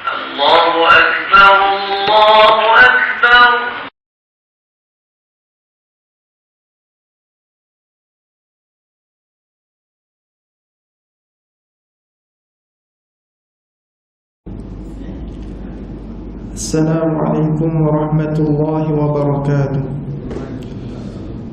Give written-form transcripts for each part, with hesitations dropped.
الله أكبر الله أكبر. Assalamualaikum warahmatullahi wabarakatuh.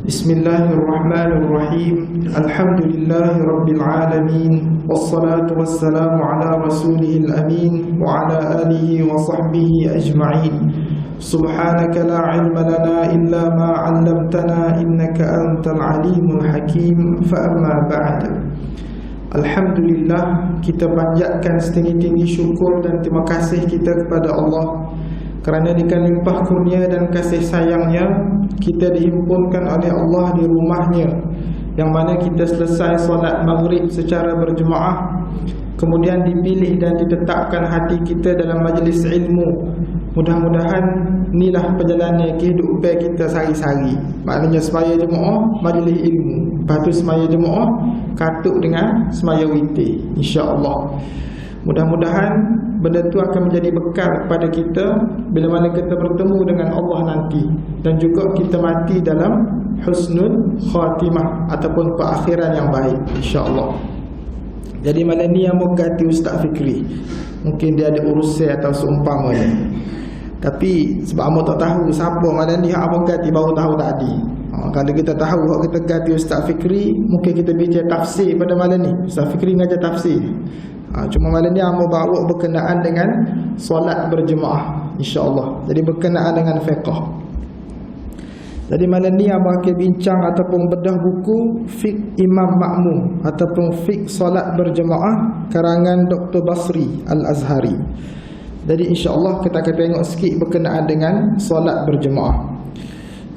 Bismillahirrahmanirrahim. Alhamdulillahi rabbil alamin. Wassalatu wassalamu ala rasulihil amin wa ala alihi wa sahbihi ajma'in. Subhanaka la ilma lana illa ma 'allamtana innaka antal alimul hakim. Fa amma ba'd. Alhamdulillah, kita panjatkan setinggi-tinggi syukur dan terima kasih kita kepada Allah kerana dengan limpah kurnia dan kasih sayangnya kita dihimpunkan oleh Allah di rumahnya, yang mana kita selesai solat maghrib secara berjemaah, kemudian dipilih dan ditetapkan hati kita dalam majlis ilmu. Mudah-mudahan inilah perjalanan kehidupan kita sehari-hari. Maknanya semaya jemaah, majlis ilmu, lepas tu semaya jemaah katuk dengan semaya witir, insya-Allah. Mudah-mudahan benda tu akan menjadi bekal kepada kita bila mana kita bertemu dengan Allah nanti, dan juga kita mati dalam husnul khatimah ataupun perakhiran yang baik, insya-Allah. Jadi malam ni yang mau ganti Ustaz Fikri, mungkin dia ada urusan atau seumpamanya. Tapi sebab amo tak tahu siapa malam ni hak abang ganti, baru tahu tadi. Kalau kita tahu hak kita ganti Ustaz Fikri, mungkin kita bincang tafsir pada malam ni. Ustaz Fikri ngajar tafsir. Cuma malam ni amo bawa berkenaan dengan solat berjemaah, insya-Allah. Jadi berkenaan dengan fiqh. Jadi malam ni amo akan bincang ataupun bedah buku Fiqh Imam Ma'mum ataupun Fiqh Solat Berjemaah karangan Dr. Basri Al-Azhari. Jadi insya-Allah kita akan tengok sikit berkenaan dengan solat berjemaah.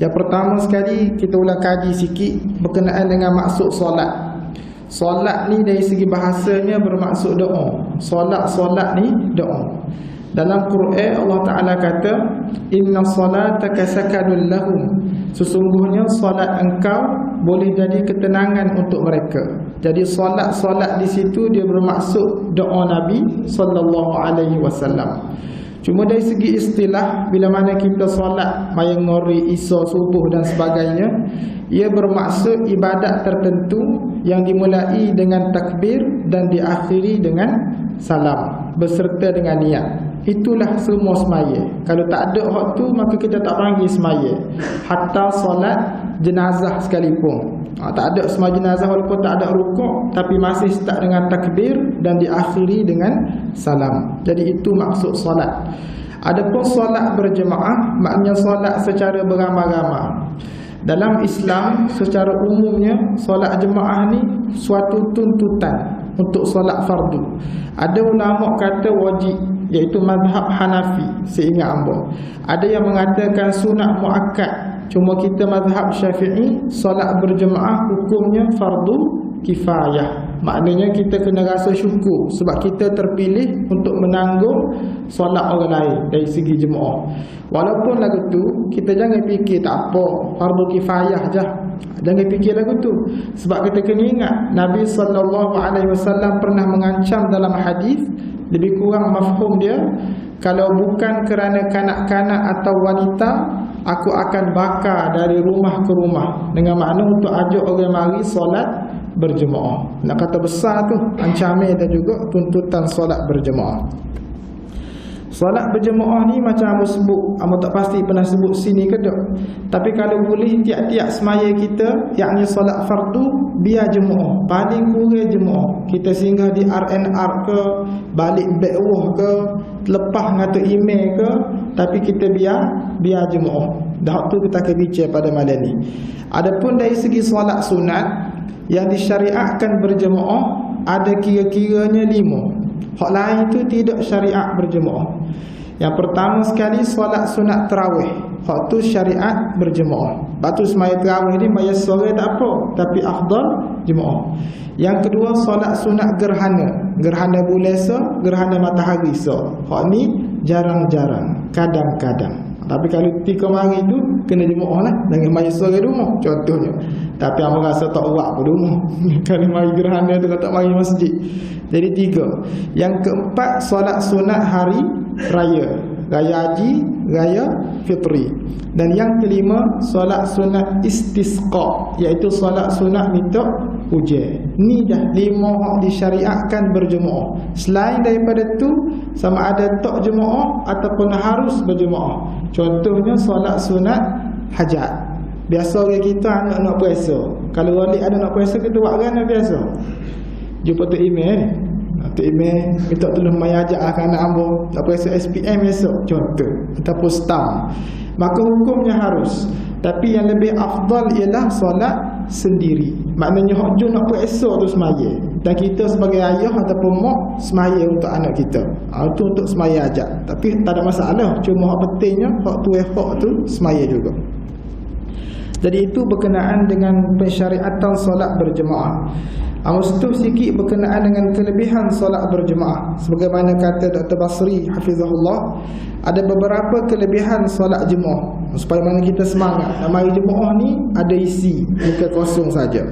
Yang pertama sekali kita ulang kaji sikit berkenaan dengan maksud solat. Solat ni dari segi bahasanya bermaksud doa. Solat ni doa. Dalam Quran Allah Ta'ala kata, inna salataka sakanun lahum. Sesungguhnya solat engkau boleh jadi ketenangan untuk mereka. Jadi solat di situ dia bermaksud doa Nabi sallallahu alaihi wasallam. Cuma dari segi istilah, bila mana kita solat mayang ngori, isya, subuh dan sebagainya, ia bermaksud ibadat tertentu yang dimulai dengan takbir dan diakhiri dengan salam beserta dengan niat. Itulah semua semaya. Kalau tak ada hak tu, maka kita tak panggil semaya. Hatta solat jenazah sekalipun, tak ada semua jenazah walaupun tak ada rukuk, tapi masih start dengan takbir dan diakhiri dengan salam. Jadi itu maksud solat. Adapun solat berjemaah, maknanya solat secara beramai-ramai. Dalam Islam secara umumnya, solat jemaah ni suatu tuntutan untuk solat fardu. Ada ulama kata wajib, iaitu mazhab Hanafi seingat hamba. Ada yang mengatakan sunat muakkad. Cuma kita mazhab Syafi'i, solat berjemaah hukumnya fardu kifayah. Maknanya kita kena rasa syukur sebab kita terpilih untuk menanggung solat orang lain dari segi jemaah. Walaupun lagu tu kita jangan fikir tak apa, fardu kifayah je. Jangan fikir lagu tu, sebab kita kena ingat Nabi SAW pernah mengancam dalam hadis, lebih kurang mafhum dia, kalau bukan kerana kanak-kanak atau wanita, aku akan bakar dari rumah ke rumah. Dengan makna untuk ajak orang mari solat berjemaah. Nak kata besar tu ancaman dan juga tuntutan solat berjemaah. Solat berjemaah ni macam aku sebut, aku tak pasti pernah sebut sini ke tak. Tapi kalau boleh tiap-tiap semaya kita, yakni solat fardu, biar jemaah. Paling kurang jemaah. Kita singgah di RNR ke, balik bawah ke, lepas ngata email ke, tapi kita biar jemaah. Dah tu kita akan bincang pada malam ni. Adapun dari segi solat sunat yang disyariatkan berjemaah, ada kira-kiranya 5. Hak lain itu tidak syariat berjemaah. Yang pertama sekali solat sunat tarawih. Hak tu syariat berjemaah. Batu semaya tarawih ni maya sore tak apa, tapi afdal jemaah. Yang kedua solat sunat gerhana. Gerhana bulan so, gerhana matahari so. Hak ni jarang-jarang, kadang-kadang. Tapi kalau 3 hari tu kena jemaah lah, jangan maya sore rumah contohnya. Tapi aku rasa tak buat pun rumah. Kalau mari gerhana tu tak mari masjid. Jadi 3. Yang keempat solat sunat hari raya. Raya haji, raya fitri. Dan yang kelima, solat sunat istisqa, iaitu solat sunat minta hujan. Ni dah 5 hak disyariatkan berjemaah. Selain daripada tu, sama ada tak jemaah ataupun harus berjemaah. Contohnya solat sunat hajat. Biasa orang kita anak nak puasa. Kalau wali ada nak puasa, kita buat kan biasa. Jumpa Tok Imeh ni. Tok Imeh minta tolong mai ajak anak ambo nak puasa SPM esok contoh, ataupun stam. Maka hukumnya harus. Tapi yang lebih afdal ialah solat sendiri. Maknanya hak jom nak puasa tu semaya. Dan kita sebagai ayah ataupun mak semaya untuk anak kita. Itu untuk semaya ajak. Tapi tak ada masalah. Cuma hak pentingnya hak tu hak tu semaya juga. Jadi itu berkenaan dengan pensyariatan solat berjemaah. Amustuh sikit berkenaan dengan kelebihan solat berjemaah. Sebagaimana kata Dr. Basri hafizahullah, ada beberapa kelebihan solat jemaah. Supaya mana kita semangat nak mari jemaah ni ada isi, bukan kosong saja.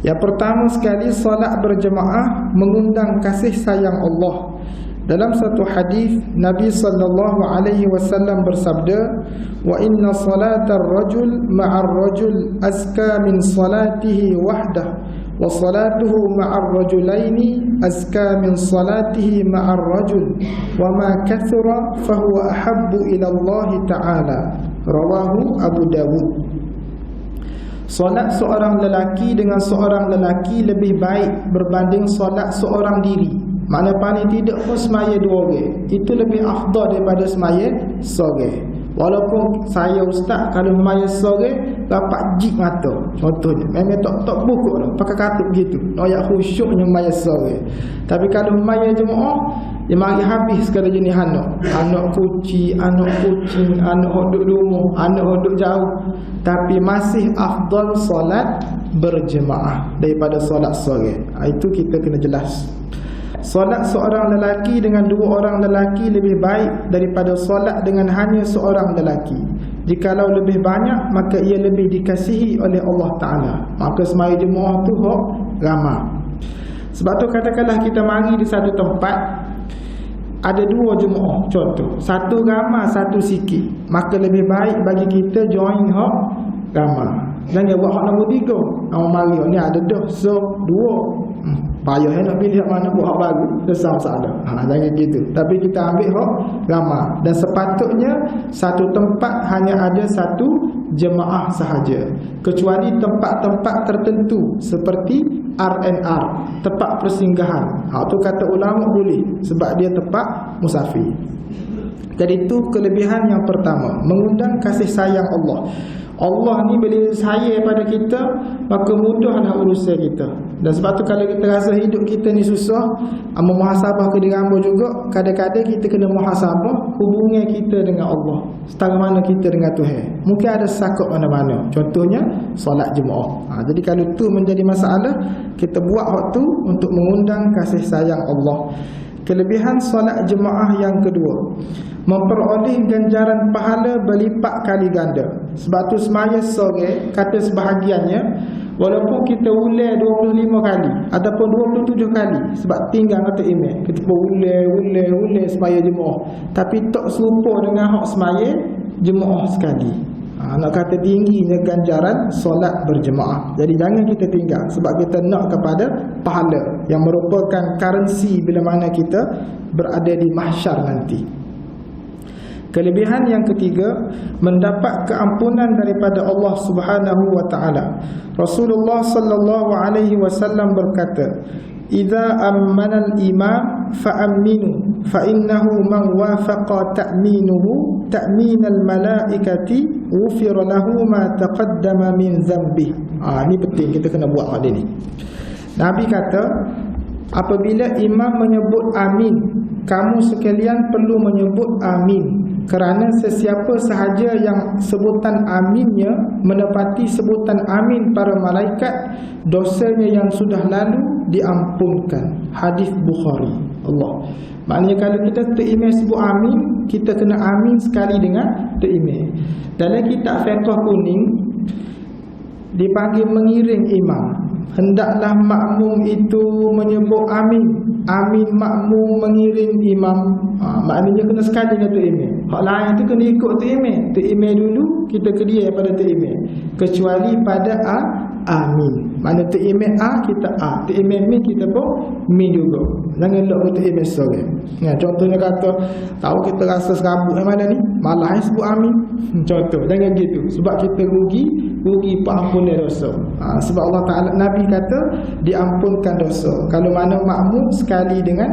Yang pertama sekali, solat berjemaah mengundang kasih sayang Allah. Dalam satu hadis Nabi sallallahu alaihi wasallam bersabda, "Wa inna salatar rajul ma'ar rajul azka min salatihi wahdah, wa salatuhu ma'ar rajulaini azka min salatihi ma'ar rajul, wa ma kathura fahuwa ahabbu ila Allah ta'ala." Rawahu Abu Dawud. Solat seorang lelaki dengan seorang lelaki lebih baik berbanding solat seorang diri. Makna paling tidak pun semaya 2 orang. Itu lebih afdal daripada semaya seorang. Walaupun saya ustaz, kalau semaya seorang dapat jik mata. Contohnya memang tak buku dah, pakai kartu begitu. Noyak khusyuknya semaya seorang. Tapi kalau semaya jemaah, dia mari habis segala jenis anak. Anak kucing, anak duduk rumah, anak duduk jauh. Tapi masih afdal solat berjemaah daripada solat seorang. Itu kita kena jelas. Solat seorang lelaki dengan 2 orang lelaki lebih baik daripada solat dengan hanya seorang lelaki. Jikalau lebih banyak, maka ia lebih dikasihi oleh Allah Ta'ala. Maka semaya jemaah tu hak ramah. Sebab tu katakanlah kita mari di satu tempat, ada 2 jemaah contoh, satu ramah, satu sikit. Maka lebih baik bagi kita join hak ramah. Jangan buat hak nombor 3. Awak mari ni ada dah, so 2. Payah nak pilih hak mana buat hak baru, besar masalah. Jangan gitu. Tapi kita ambil hak ramah. Dan sepatutnya satu tempat hanya ada satu jemaah sahaja. Kecuali tempat-tempat tertentu seperti R&R, tempat persinggahan. Tu kata ulama boleh sebab dia tempat musafir. Jadi itu kelebihan yang pertama, mengundang kasih sayang Allah. Allah ni bila sayang pada kita, maka mudahlah urusan kita. Dan sebab tu kalau kita rasa hidup kita ni susah, muhasabah ke diri hamba juga. Kadang-kadang kita kena muhasabah hubungan kita dengan Allah, setara mana kita dengan Tuhan. Mungkin ada sakut mana-mana. Contohnya solat jemaah. Jadi kalau tu menjadi masalah, kita buat waktu untuk mengundang kasih sayang Allah. Kelebihan solat jemaah yang kedua, memperoleh ganjaran pahala berlipat kali ganda. Sebab tu semaya sore, kata sebahagiannya, walaupun kita ulang 25 kali ataupun 27 kali, sebab tinggal kata email, kita pun ulang semaya jemaah, tapi tak serupa dengan hak semaya jemaah sekali. Nak kata tingginya ganjaran solat berjemaah. Jadi jangan kita tinggal, sebab kita nak kepada pahala yang merupakan currency bila mana kita berada di mahsyar nanti. Kelebihan yang ketiga, mendapat keampunan daripada Allah Subhanahu wa taala. Rasulullah sallallahu alaihi wasallam berkata, "Idza ammana al-imam fa'aminu fa innahu man wafaqa ta'minuhu ta'minal malaikati ghufira lahu ma taqaddama min dhanbi." Ini penting, kita kena buat hal ini. Nabi kata, apabila imam menyebut amin, kamu sekalian perlu menyebut amin. Kerana sesiapa sahaja yang sebutan aminnya menepati sebutan amin para malaikat, dosanya yang sudah lalu diampunkan. Hadis Bukhari. Allah. Maknanya kalau kita terimej sebut amin, kita kena amin sekali dengan terimej. Dalam kitab fiqh kuning dipanggil mengiring imam. hendaklah makmum itu menyebut amin. Amin makmum mengiring imam. Maknanya kena sekali dengan tu imam. Hak lain tu kena ikut tu imam. Tu imam dulu, kita kedia pada tu imam. Kecuali pada amin. Mana tu imam kita tu imam min kita pun min juga. Jangan lok tu imam sore. Contohnya kata, tahu kita rasa serabut yang mana ni, malah sebut amin. Contoh, jangan gitu. Sebab kita rugi pengampunan dosa. Sebab Allah Ta'ala, Nabi kata diampunkan dosa kalau mana makmum sekali dengan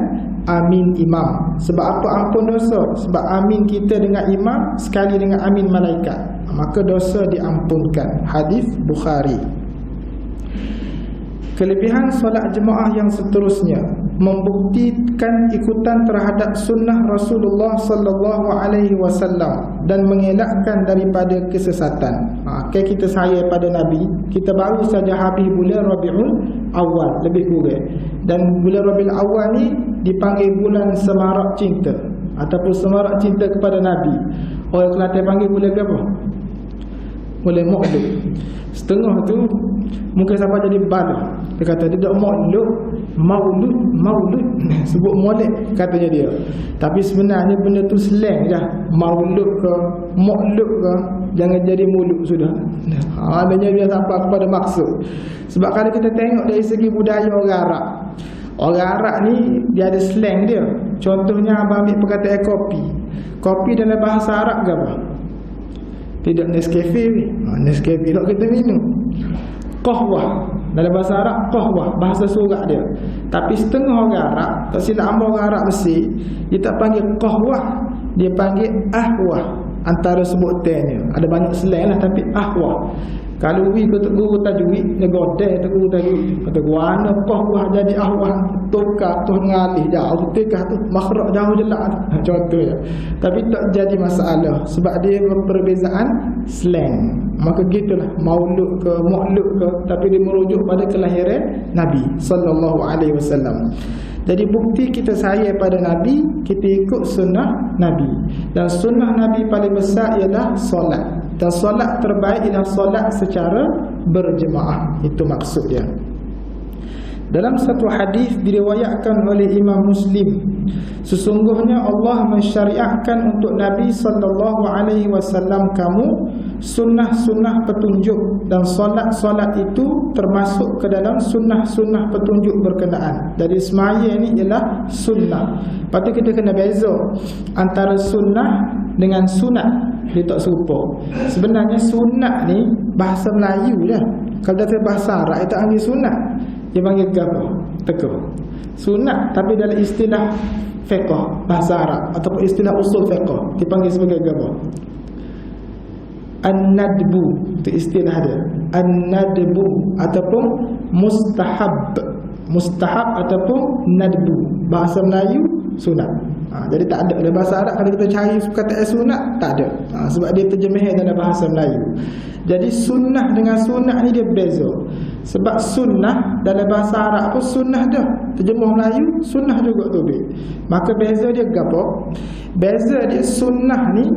amin imam. Sebab apa ampun dosa? Sebab amin kita dengan imam sekali dengan amin malaikat, maka dosa diampunkan. Hadis Bukhari. Kelebihan solat jemaah yang seterusnya membuktikan ikutan terhadap sunnah Rasulullah sallallahu alaihi wasallam dan mengelakkan daripada kesesatan. Okay, kita sayang pada Nabi. Kita baru saja habis bulan Rabiul Awal lebih kurang. Dan bulan Rabiul Awal ni dipanggil bulan semarak cinta ataupun semarak cinta kepada Nabi. Orang Kelantan panggil bulan apa? Bulan Maulud. Setengah tu mungkin sampai jadi bala. Dia kata dia tak maulud sebut molek katanya dia. Tapi sebenarnya benda tu slang je. Maulud ke maulud ke, jangan jadi mulut sudah. Adanya dia sampai kepada maksud. Sebab kalau kita tengok dari segi budaya orang Arab, orang Arab ni dia ada slang dia. Contohnya abang ambil perkataan kopi. Kopi dalam bahasa Arab ke apa? Tidak Nescafe. Nescafe tak kita minum. Qahwah dalam bahasa Arab, qahwah bahasa surat dia. Tapi setengah orang Arab, tak silap hamba orang Arab Mesir, dia tak panggil qahwah, dia panggil ahwah. Antara sebutannya ada banyak slang lah, tapi ahwah. Kalau we kata guru tajwid, dia godeh tu guru tajwid. Kata guana qahwah jadi ahwah, tukar tu ngalih jauh, tukar tu makhraj jauh jelak. Contohnya. Tapi tak jadi masalah sebab dia perbezaan slang. Maka gitulah maulud ke maulud ke, tapi dia merujuk pada kelahiran Nabi sallallahu alaihi wasallam. Jadi bukti kita sayang pada Nabi, kita ikut sunnah Nabi. Dan sunnah Nabi paling besar ialah solat. Dan solat terbaik ialah solat secara berjemaah. Itu maksud dia. Dalam satu hadis diriwayatkan oleh Imam Muslim, sesungguhnya Allah mensyariatkan untuk Nabi sallallahu alaihi wasallam kamu sunnah-sunnah petunjuk, dan solat-solat itu termasuk ke dalam sunnah-sunnah petunjuk berkenaan. Jadi semaya ni ialah sunnah. Lepas tu kita kena beza antara sunnah dengan sunat. Dia tak serupa. Sebenarnya sunat ni bahasa Melayu je. Kalau datang bahasa Arab dia tak panggil sunat, dia panggil apa? Teka. Sunat, tapi dalam istilah fiqh bahasa Arab ataupun istilah usul fiqh dipanggil sebagai apa? An-nadbu, itu istilah dia. An-nadbu ataupun mustahab. Mustahab ataupun nadbu. Bahasa Melayu sunat. Jadi tak ada dalam bahasa Arab. Kalau kita cari kata sunat, tak ada. Sebab dia terjemah dalam bahasa Melayu. Jadi sunnah dengan sunat ni dia beza. Sebab sunnah dalam bahasa Arab pun sunnah dah, terjemah Melayu sunnah juga tu. Maka beza dia apa? Beza dia sunnah ni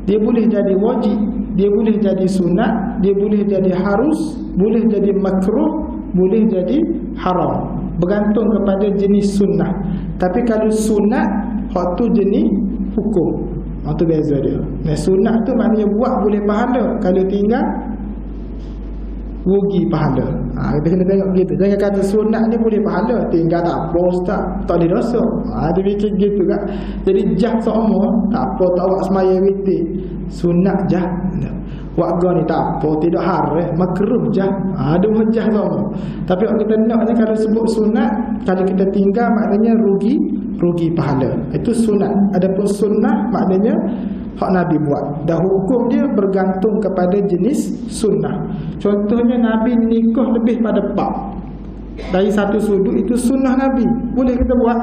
dia boleh jadi wajib, dia boleh jadi sunat, dia boleh jadi harus, boleh jadi makruh, boleh jadi haram, bergantung kepada jenis sunnah. Tapi kalau sunat, hak tu jenis hukum. Itu beza dia. Nah, sunat tu maknanya buat boleh pahala, kalau tinggal rugi pahala. Kita kena tengok gitu. Jangan kata sunat ni boleh pahala, tinggal tak apa ustaz, tak ada dosa. Dia fikir gitu kan. Jadi jah semua, tak apa tak awak semaya witir. Sunat jah. Warga ni tak apa, tidak haram, makruh jah. Ada jah semua. Tapi kita naknya kalau sebut sunat, kalau kita tinggal maknanya rugi pahala. Itu sunat. Adapun sunnah maknanya hak Nabi buat. Dan hukum dia bergantung kepada jenis sunnah. Contohnya Nabi nikah lebih pada 4. Dari satu sudut itu sunnah Nabi. Boleh kita buat?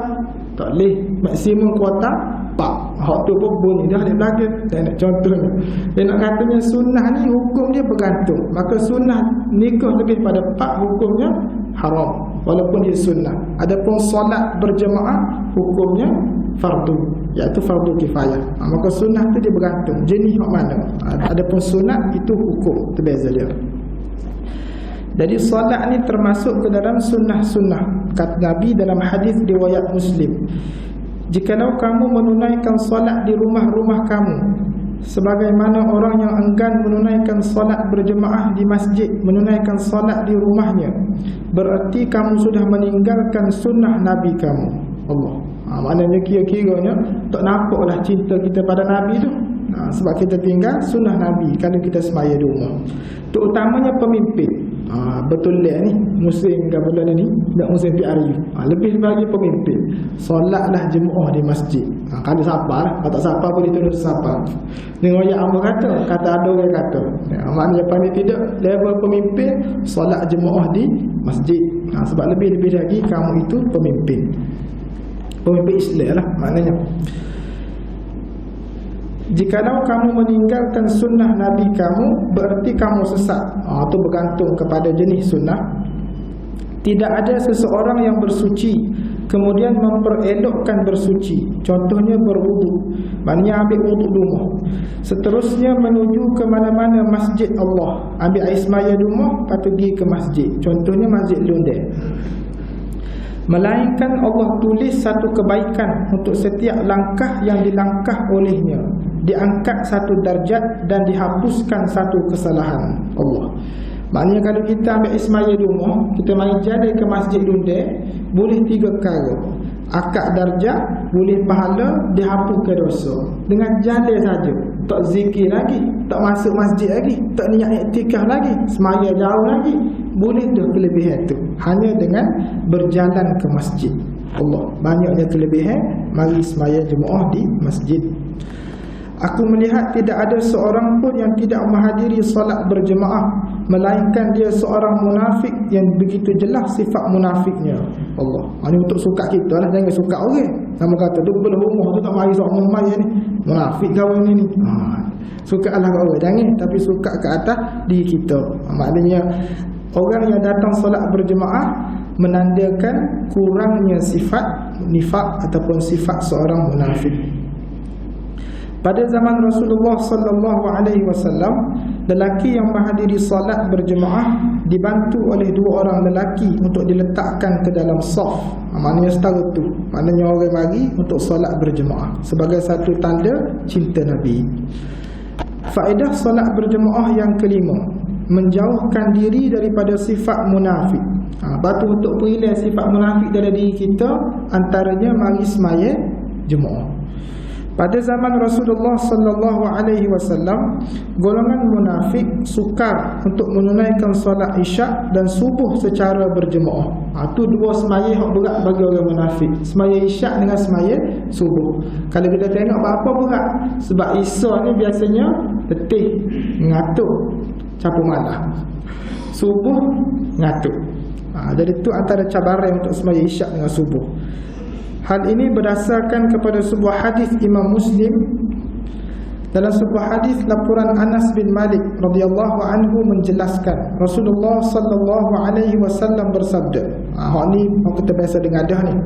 Tak boleh. Maksimum kuota 4. Hak tu pun bunyi dah di belakang. Contohnya dia nak katanya sunnah ni hukum dia bergantung. Maka sunnah nikah lebih pada 4 hukumnya haram walaupun dia sunnah. Adapun solat berjemaah hukumnya fardu, iaitu fardu kifayah. Maka sunnah tu dia bergantung jenis hak mana. Adapun sunat itu hukum, terbeza dia. Jadi solat ni termasuk ke dalam sunnah-sunnah. Kata Nabi dalam hadis riwayat Muslim, jikalau kamu menunaikan solat di rumah-rumah kamu, sebagaimana orang yang enggan menunaikan solat berjemaah di masjid menunaikan solat di rumahnya, berarti kamu sudah meninggalkan sunnah Nabi kamu. Allah. Maknanya kira-kiranya tak nampaklah cinta kita pada Nabi tu. Sebab kita tinggal sunnah Nabi kalau kita semaya di rumah. Terutamanya pemimpin. Betul lah ni musim bulan ni tak musim PRU. Lebih bagi pemimpin, solatlah jemaah di masjid. Kalau siapa lah, kalau tak siapa boleh tolong siapa. Dengan yang Allah kata ada orang kata. Maknanya pandai tidak level pemimpin, solat jemaah di masjid. Sebab lebih-lebih lagi kamu itu pemimpin Islam lah maknanya. Jikalau kamu meninggalkan sunnah Nabi kamu, berarti kamu sesat. Itu bergantung kepada jenis sunnah. Tidak ada seseorang yang bersuci kemudian memperelokkan bersuci, contohnya berwudu, maknanya ambil wudu rumah, seterusnya menuju ke mana-mana masjid Allah, ambil air semaya rumah, lepas pergi ke masjid, contohnya masjid London. Melainkan Allah tulis satu kebaikan untuk setiap langkah yang dilangkah olehnya, diangkat satu darjat dan dihapuskan satu kesalahan Allah. Maknanya kalau kita ambil ismaya di rumah, kita mari jalan ke masjid Lundai, boleh 3 perkara. Akad darjat, boleh pahala, dihapuskan dosa. Dengan jalan saja, tak zikir lagi, tak masuk masjid lagi, tak niat iktikaf lagi, semaya jauh lagi, boleh dah kelebihan tu hanya dengan berjalan ke masjid Allah. Banyaknya kelebihan mari semaya jemaah di masjid. Aku melihat tidak ada seorang pun yang tidak menghadiri solat berjemaah, melainkan dia seorang munafik yang begitu jelas sifat munafiknya. Allah. Ini untuk suka kita lah, jangan suka orang. Nama kata tu belah rumah tu tak mari solat mari ni. Munafik kawan ni. Suka lah kat orang, jangan, tapi suka ke atas diri kita. Maknanya orang yang datang solat berjemaah menandakan kurangnya sifat nifak ataupun sifat seorang munafik. Pada zaman Rasulullah sallallahu alaihi wasallam, lelaki yang menghadiri solat berjemaah dibantu oleh 2 orang lelaki untuk diletakkan ke dalam saf. Maknanya setara tu, maknanya orang bagi untuk solat berjemaah sebagai satu tanda cinta Nabi. Faedah solat berjemaah yang kelima, menjauhkan diri daripada sifat munafik. Batu untuk perilah sifat munafik dalam diri kita, antaranya mari semaya jemaah. Pada zaman Rasulullah sallallahu alaihi wasallam, golongan munafik sukar untuk menunaikan solat Isyak dan subuh secara berjemaah. Itu 2 semaya yang berat bagi orang munafik. Semaya Isyak dengan semaya subuh. Kalau kita tengok apa berat? Sebab Isyak ni biasanya letih, ngantuk, campur malam. Subuh ngantuk. Jadi itu antara cabaran untuk semaya Isyak dengan subuh. Hal ini berdasarkan kepada sebuah hadis Imam Muslim. Dalam sebuah hadis laporan Anas bin Malik radhiyallahu anhu menjelaskan Rasulullah sallallahu alaihi wasallam bersabda. Hak ni kita biasa dengar dah ni.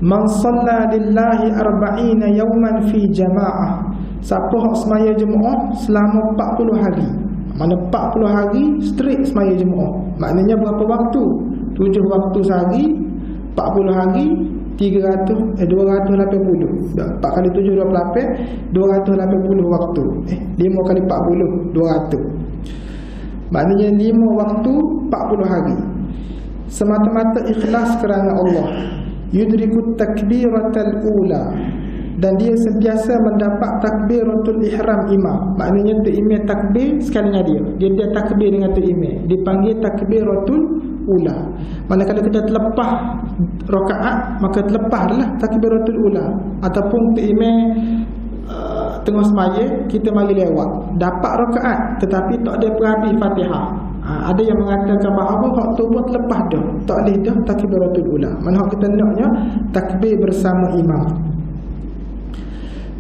Man shalla lillahi 40 yawman fi jamaah. Siapa hak semaya jemaah selama 40 hari. Mana 40 hari straight semaya jemaah. Maknanya berapa waktu? 7 waktu sehari, 40 hari, 280. 4 kali 7 28, 280 waktu. 5 kali 40, 200. Maknanya 5 waktu 40 hari. Semata-mata ikhlas kerana Allah. Yudrikut takbiratul ula, dan dia sentiasa mendapat takbiratul ihram imam. Maknanya terimam takbir sekali dengan dia takbir dengan terimam, dipanggil takbiratul ula. Manakala kita terlepas rakaat, maka terlepaslah takbiratul ula. Ataupun terimam tengah semaya, kita mari lewat, dapat rakaat tetapi tak ada perhabis Fatihah. Ada yang mengatakan bahawa hak tu buat lepas dah, tak boleh dah takbiratul ula. Mana hak kita naknya takbir bersama imam.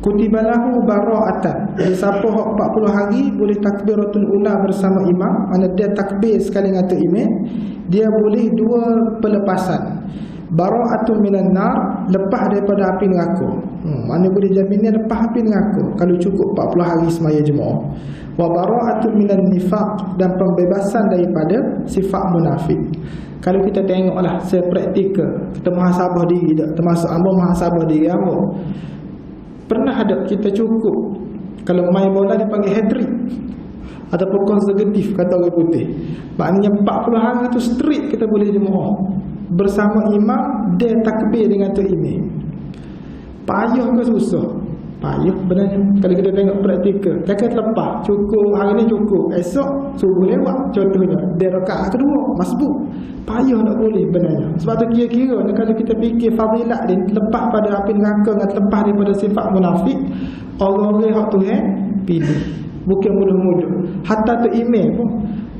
Kutibalahu bara'atan. Jadi siapa hak 40 hari boleh takbiratul ula bersama imam, mana dia takbir sekali dengan imam, dia boleh 2 pelepasan. Bara'atun minan nar, lepas daripada api neraka. Mana boleh jaminnya lepas api neraka kalau cukup 40 hari semaya jemaah. Wa bara'atun minan nifaq, dan pembebasan daripada sifat munafik. Kalau kita tengoklah sepraktikal, kita muhasabah diri tak, termasuk hamba muhasabah diri hamba. Pernah ada kita cukup kalau main bola dia panggil hat-trick ataupun konsekutif kata orang putih. Maknanya 40 hari itu straight kita boleh jemaah bersama imam, dia takbir dengan tu imam. Payah ke susah? Payah sebenarnya. Kalau kita tengok praktikal, takkan lepas cukup hari ni cukup, esok subuh lewat contohnya, dia rakaat kedua masbuk. Payah tak boleh sebenarnya. Sebab tu kira-kira kalau kita fikir fadilat dia lepas pada api neraka dengan lepas daripada sifat munafik, orang-orang hak Tuhan pilih. Bukan mudah-mudah. Hatta tu email pun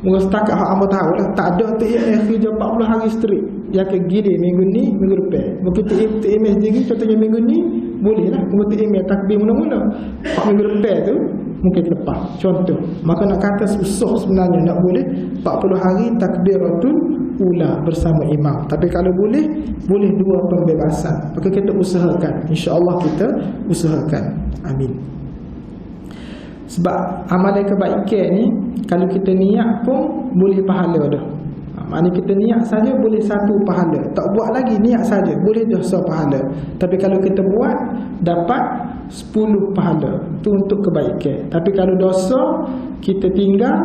mungkin setakat hak hamba tahu lah, tak ada tu email kerja 40 hari straight. Dia akan gini minggu ni, minggu depan. Mungkin tu email sendiri contohnya minggu ni boleh lah. Mungkin tu email takbir mula-mula, minggu depan tu mungkin lepas. Contoh. Maka nak kata susah sebenarnya nak boleh 40 hari takbiratul ula bersama imam. Tapi kalau boleh, boleh dua pembebasan. Maka kita usahakan. InsyaAllah kita usahakan. Amin. Sebab amalan kebaikan ni kalau kita niat pun boleh pahala dah. Maknanya kita niat saja boleh 1 pahala. Tak buat lagi niat saja boleh dosa pahala. Tapi kalau kita buat dapat 10 pahala. Itu untuk kebaikan. Tapi kalau dosa kita tinggal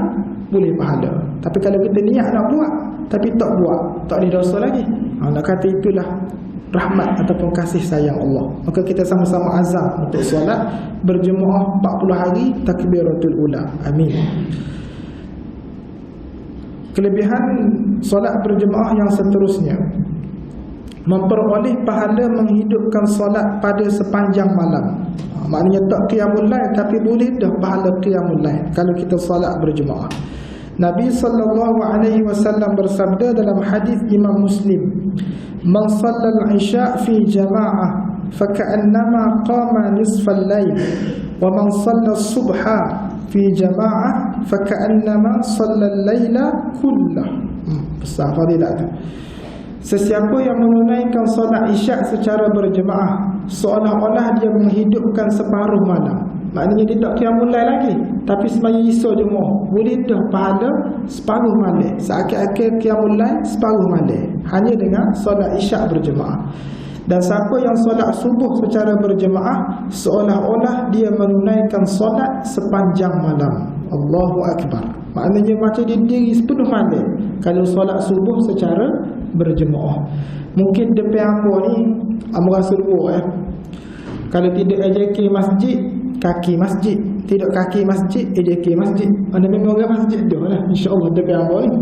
boleh pahala. Tapi kalau kita niat nak buat tapi tak buat, tak boleh dosa lagi. Nak kata itulah rahmat ataupun kasih sayang Allah. Maka kita sama-sama azam untuk solat berjemaah 40 hari takbiratul ula. Amin. Kelebihan solat berjemaah yang seterusnya, memperoleh pahala menghidupkan solat pada sepanjang malam. Maknanya tak qiyamul lail tapi boleh dah pahala qiyamul lail kalau kita solat berjemaah. Nabi SAW bersabda dalam hadis Imam Muslim, "Man shallal isya fi jama'ah faka'annama qama nisfal lail, wa man shallal subha fi jama'ah faka'annama shallal laila kullah." Besar fadilah tu. Sesiapa yang menunaikan solat isyak secara berjemaah, seolah-olah dia menghidupkan separuh malam. Maknanya dia tak qiyamul lail lagi, tapi semaya isya jemaah boleh dah pahala separuh malam. Seakan-akan qiyamul lail separuh malam hanya dengan solat isyak berjemaah. Dan siapa yang solat subuh secara berjemaah, seolah-olah dia menunaikan solat sepanjang malam. Allahu Akbar. Maknanya macam dia diri sepenuh malam kalau solat subuh secara berjemaah. Mungkin depan hamba ni rasa luar kalau tidak AJK masjid, kaki masjid. Tidak kaki masjid, AJK masjid. Mana memang orang masjid dah lah, insyaAllah depan hamba ni.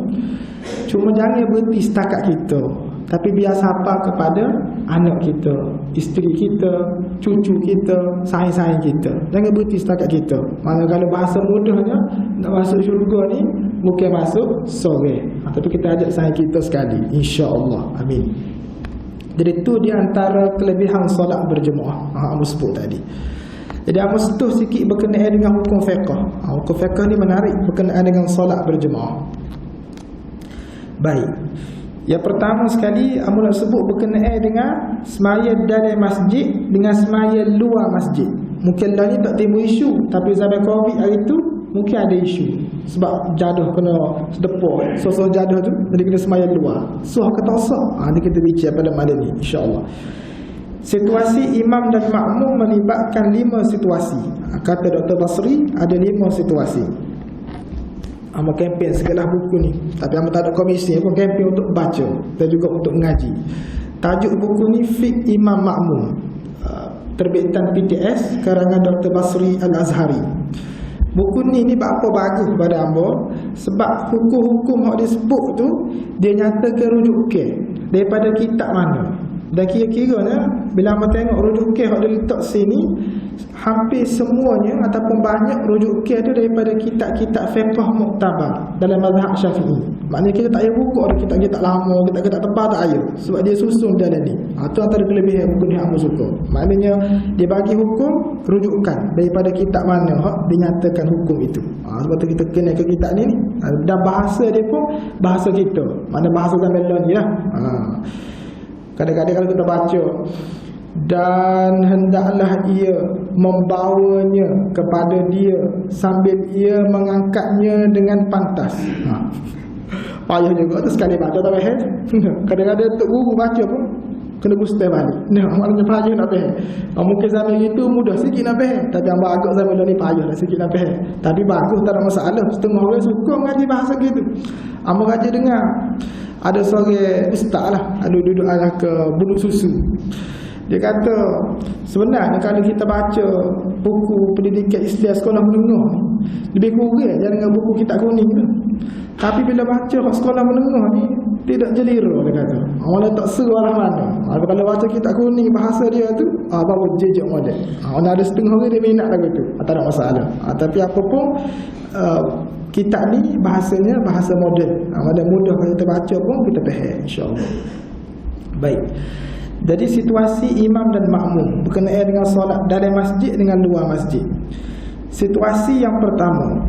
Cuma jangan berhenti setakat kita, tapi biar sapa kepada anak kita, isteri kita, cucu kita, sayang-sayang kita. Jangan berhenti setakat kita. Mana kalau bahasa mudahnya nak masuk syurga ni bukan masuk sore, tapi kita ajak sayang kita sekali, insya-Allah. Amin. Jadi itu di antara kelebihan solat berjemaah Amos sebut tadi. Jadi Amos sentuh sikit berkenaan dengan hukum fiqh. Hukum fiqh ni menarik berkenaan dengan solat berjemaah. Baik. Yang pertama sekali Amos nak sebut berkenaan dengan semaya dalam masjid dengan semaya luar masjid. Mungkin dah ni tak timbul isu, tapi zaman Covid hari tu mungkin ada isu. Sebab jaduh kena sedepor, sosok jaduh tu, jadi kena semaya luar. Sah ke tak sah? Nanti kita bincang pada malam ni, insya-Allah. Situasi imam dan makmum melibatkan 5 situasi. Kata Dr. Basri, ada 5 situasi. Amal kempen segala buku ni, tapi amal tak ada komisi pun, kempen untuk baca dan juga untuk mengaji. Tajuk buku ni Fiqh Imam Makmum, terbitan PTS karangan Dr. Basri Al-Azhari. Buku ni apa bagus pada hamba, sebab hukum-hukum yang disebut tu dia nyatakan rujukan daripada kitab mana. Dan kira-kiranya bila hamba tengok rujukan yang diletak sini, hampir semuanya ataupun banyak rujukan tu daripada kitab-kitab fiqh muktabar dalam mazhab Syafi'i. Maknanya kita tak payah buka kitab-kitab lama, kitab-kitab tebal tak payah, sebab dia susun dalam ni. Itu antara kelebihan buku ni hamba suka. Maknanya dia bagi hukum rujukan daripada kitab mana dinyatakan hukum itu. Sebab tu kita kena ke kitab ni. Dan bahasa dia pun bahasa kita, mana bahasa zaman ni lah. Kadang-kadang kalau kita baca, dan hendaklah ia membawanya kepada dia sambil ia mengangkatnya dengan pantas. Payah juga tu sekali baca tak faham. Kadang-kadang tok guru baca pun kena gustai balik. Maknanya payah nak faham. Mungkin zaman itu mudah sikit nak faham, tapi yang agak zaman ni payah lah sikit nak faham. Tapi bagus, tak ada masalah. Setengah orang suka mengaji bahasa gitu. Mengaji dengar. Ada seorang ustaz lah, ada duduk arah ke Bulu Susu. Dia kata sebenarnya kalau kita baca buku pendidikan Islam sekolah menengah ni, lebih kurang je dengan buku kitab kuning tu. Tapi bila baca sekolah menengah ni, tidak jelira, dia kata. Orang tak seru arah mana. Kalau baca kitab kuning bahasa dia tu, baru jejak model. Orang ada setengah orang dia minat lagu tu, tak ada masalah. Tapi apa pun kitab ni bahasanya bahasa moden. Ada mudah kalau kita baca pun kita faham, insya-Allah. Baik. Jadi situasi imam dan makmum berkenaan dengan solat dalam masjid dengan luar masjid. Situasi yang pertama,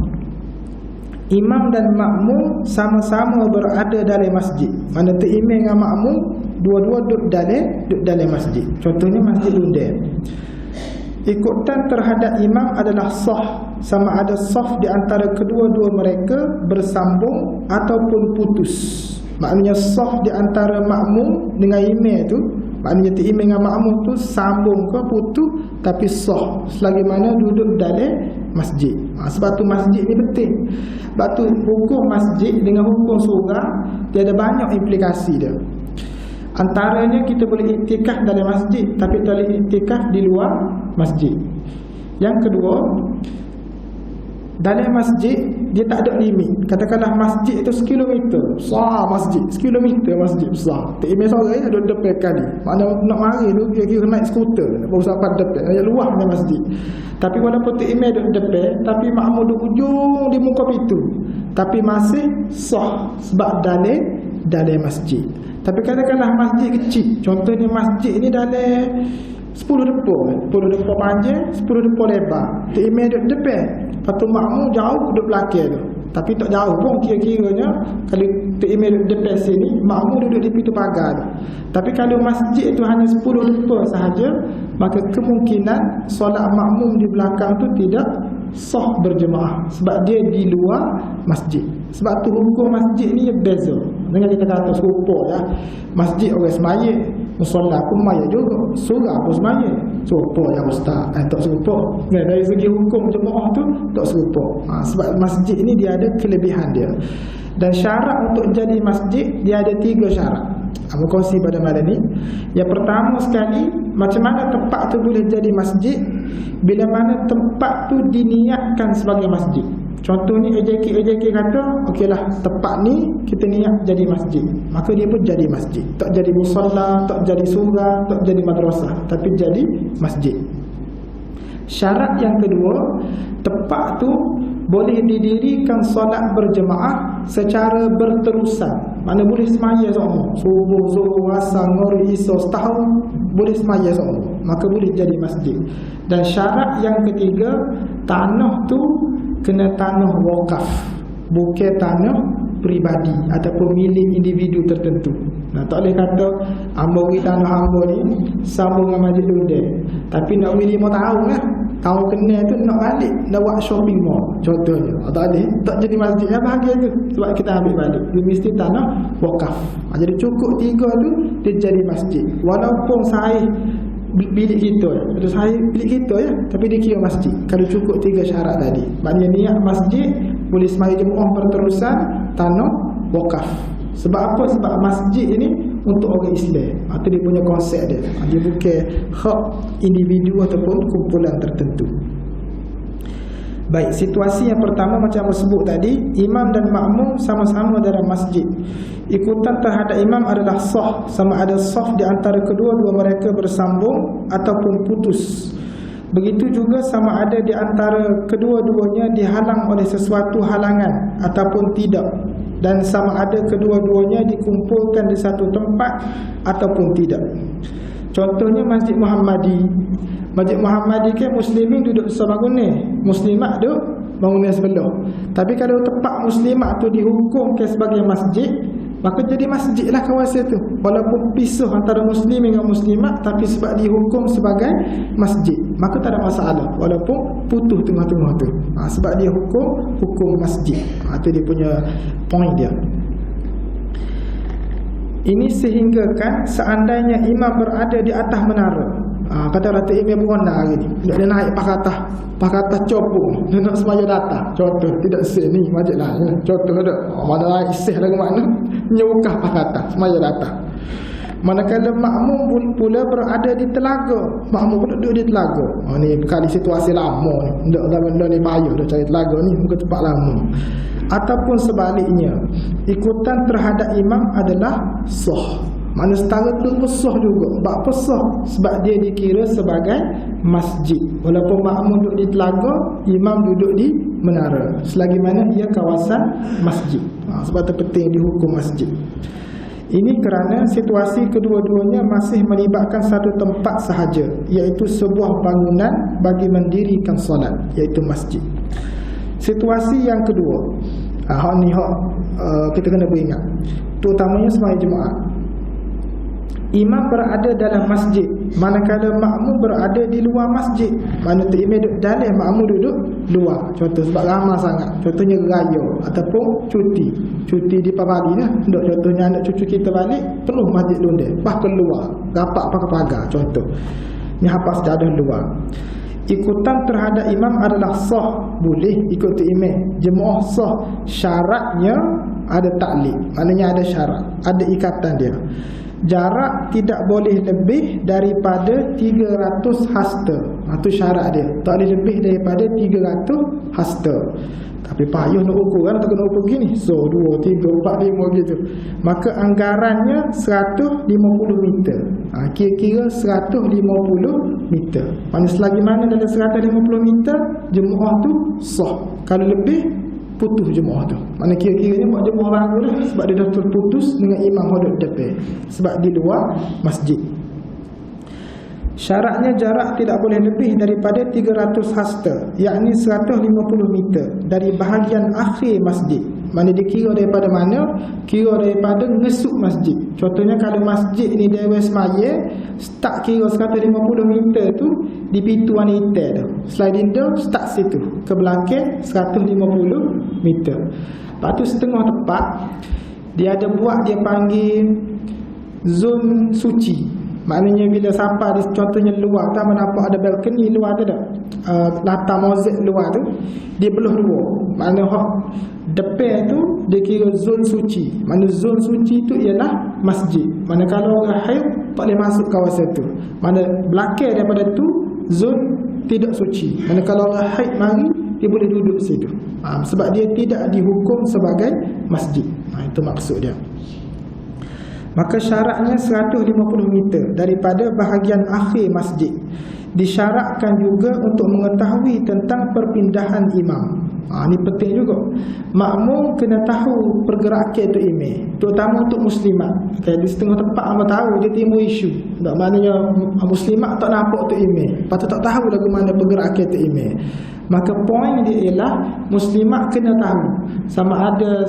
imam dan makmum sama-sama berada dalam masjid. Mana tu imam dengan makmum dua-dua duduk dalam masjid. Contohnya masjid Lundang. Ikutan terhadap imam adalah sah, sama ada sah di antara kedua-dua mereka bersambung ataupun putus. Maknanya sah di antara makmum dengan imam tu, maknanya imam dengan makmum tu sambung ke putus, tapi sah selagi mana duduk dalam masjid. Sebab tu masjid ni penting. Sebab tu hukum masjid dengan hukum surga dia ada banyak implikasi dia. Antaranya kita boleh iktikaf dalam masjid, tapi tak boleh iktikaf di luar masjid. Yang kedua, dalam masjid dia tak ada limit. Katakanlah masjid itu 1 kilometer, besar masjid, 1 kilometer masjid besar. Tak imam seorang ada depan kali. Mana nak mari tu kira-kira naik skuter baru sampai depan. Dia luahnya masjid. Tapi walaupun tak imam duduk depan, tapi makmum duduk ujung di muka pintu, tapi masih sah sebab dalam masjid. Tapi katakanlah masjid kecil, contohnya masjid ni dalam 10 depa panjang, 10 depa lebar. Tak imam duduk depan, lepas tu makmum jauh duduk belakang tu. Tapi tak jauh pun kira-kiranya. Kalau tak imam duduk depan sini, makmum duduk di pintu pagar tu. Tapi kalau masjid tu hanya 10 depa sahaja, maka kemungkinan solat makmum di belakang tu tidak sah berjemaah sebab dia di luar masjid. Sebab tu hukum masjid ni beza. Dengan kita kata serupa lah. Masjid orang semaya, musola pun semaya juga, surau pun semaya. Serupa ya ustaz, tak serupa. Dari segi hukum jemaah tu tak serupa. Sebab masjid ni dia ada kelebihan dia. Dan syarat untuk jadi masjid dia ada 3 syarat. Kongsi pada malam ni. Yang pertama sekali, macam mana tempat tu boleh jadi masjid? Bila mana tempat tu diniatkan sebagai masjid. Contohnya AJK kata, okeylah tempat ni kita niat jadi masjid, maka dia pun jadi masjid. Tak jadi musalla, tak jadi surau, tak jadi madrasah, tapi jadi masjid. Syarat yang kedua, tempat tu boleh didirikan solat berjemaah secara berterusan. Mana boleh semaya semua, subuh, zuhur, asar, maghrib, isya, setahun boleh semaya semua, maka boleh jadi masjid. Dan syarat yang ketiga, tanah tu kena tanah wakaf, bukan tanah peribadi ataupun milik individu tertentu. Tak boleh kata hamba beri tanah hamba ni sambung dengan Masjid Lundang, tapi nak beri 5 tahun lah, tahun kena tu nak balik, nak buat shopping mall contohnya. Tak boleh, tak jadi masjid lah bahagia tu, sebab kita ambil balik. Dia mesti tanah wakaf. Jadi cukup 3 tu dia jadi masjid. Walaupun sahih bilik kita, terus saya bilik kita ya, tapi dia kira masjid kalau cukup 3 syarat tadi. Maknanya niat masjid, boleh semaya jemaah berterusan, tanah wakaf. Sebab apa? Sebab masjid ini untuk orang Islam. Itu dia punya konsep dia. Dia bukan hak individu ataupun kumpulan tertentu. Baik, situasi yang pertama macam saya sebut tadi, imam dan makmum sama-sama dalam masjid. Ikutan terhadap imam adalah sah, sama ada sah di antara kedua-dua mereka bersambung ataupun putus. Begitu juga sama ada di antara kedua-duanya dihalang oleh sesuatu halangan ataupun tidak. Dan sama ada kedua-duanya dikumpulkan di satu tempat ataupun tidak. Contohnya Masjid Muhammadi. Masjid Muhammadi kan muslimin duduk sebangunan, muslimat duduk bangunan sebelah. Tapi kalau tempat muslimat tu dihukumkan sebagai masjid, maka jadi masjid lah kawasan tu. Walaupun pisah antara muslim dengan muslimat, tapi sebab dihukum sebagai masjid, maka tak ada masalah walaupun putus tengah-tengah tu. Sebab dia hukum masjid. Itu dia punya point dia. Ini sehinggakan seandainya imam berada di atas menara. Katalah tu imam beronda hari ni, dia naik pakatah copong, dia nak semaya datang. Contoh, tidak sini masjid lah. Contoh ada, mana naik isih lagu mana, nyukah pakatah, semaya datang. Manakala makmum pula berada di telaga, makmum pula duduk di telaga. Ni kali situasi lama ni, ndak ada benda ni payah dah cari telaga ni, muka tempat lama. Ataupun sebaliknya, ikutan terhadap imam adalah sah. Mana setara tu pun sah juga. Sebab sah? Sebab dia dikira sebagai masjid. Walaupun makmum duduk di telaga, imam duduk di menara, selagi mana ia kawasan masjid. Sebab tu penting dihukum masjid. Ini kerana situasi kedua-duanya masih melibatkan satu tempat sahaja, iaitu sebuah bangunan bagi mendirikan solat, iaitu masjid. Situasi yang kedua, kita kena beringat, terutamanya sembahyang Jumaat. Imam berada dalam masjid, manakala makmum berada di luar masjid. Mana tu imam duduk dalam, makmum duduk luar. Contoh sebab ramai sangat, contohnya raya ataupun cuti di pagi lah. Contohnya anak cucu kita balik, penuh masjid londek, bahkan luar, rapat pakai pagar. Contoh ni hafaz sejadah luar. Ikutan terhadap imam adalah sah, boleh ikut imam. Jemaah sah, syaratnya ada taklid, maknanya ada syarat, ada ikatan dia. Jarak tidak boleh lebih daripada 300 hasta. Itu syarat dia, tak boleh lebih daripada 300 hasta. Tapi payah nak ukur kan, tak kena ukur gini, so 2, 3, 4, 5 gitu. Maka anggarannya 150 meter. Kira-kira 150 meter. Mana selagi mana dalam 150 meter, jemaah tu sah. Kalau lebih, putus jemaah tu. Mana kira-kiranya buat jemaah baru dah, sebab dia dah terputus dengan imam hodok depan, sebab di luar masjid. Syaratnya jarak tidak boleh lebih daripada 300 hasta, yakni 150 meter dari bahagian akhir masjid. Mana dikira daripada mana? Kira daripada ngesuk masjid. Contohnya kalau masjid ni Dewan Semaya, start kira 150 meter tu di pintu wanita tu. Sliding door start situ, ke belakang 150 meter. Lepas tu setengah tepat dia ada buat, dia panggil zon suci. Maknanya bila sampai di, contohnya luar tak nampak ada balcony luar tu tak, latar mozaik luar tu dia belah dua. Maknanya hak depan tu dia kira zon suci. Mana zon suci tu ialah masjid. Mana kalau orang haid tak boleh masuk kawasan tu. Mana belakang daripada tu zon tidak suci. Mana kalau orang haid mari, dia boleh duduk situ. Sebab dia tidak dihukum sebagai masjid. Itu maksud dia. Maka syaratnya 150 meter daripada bahagian akhir masjid. Disyaratkan juga untuk mengetahui tentang perpindahan imam. Ini penting juga. Makmum kena tahu pergerakan tu imam, terutama untuk muslimat. Di setengah tempat hamba tahu dia timbul isu. Tak maknanya muslimat tak nampak tu imam, patut tak tahu lagu mana pergerakan tu imam. Maka poin dia ialah muslimat kena tahu sama ada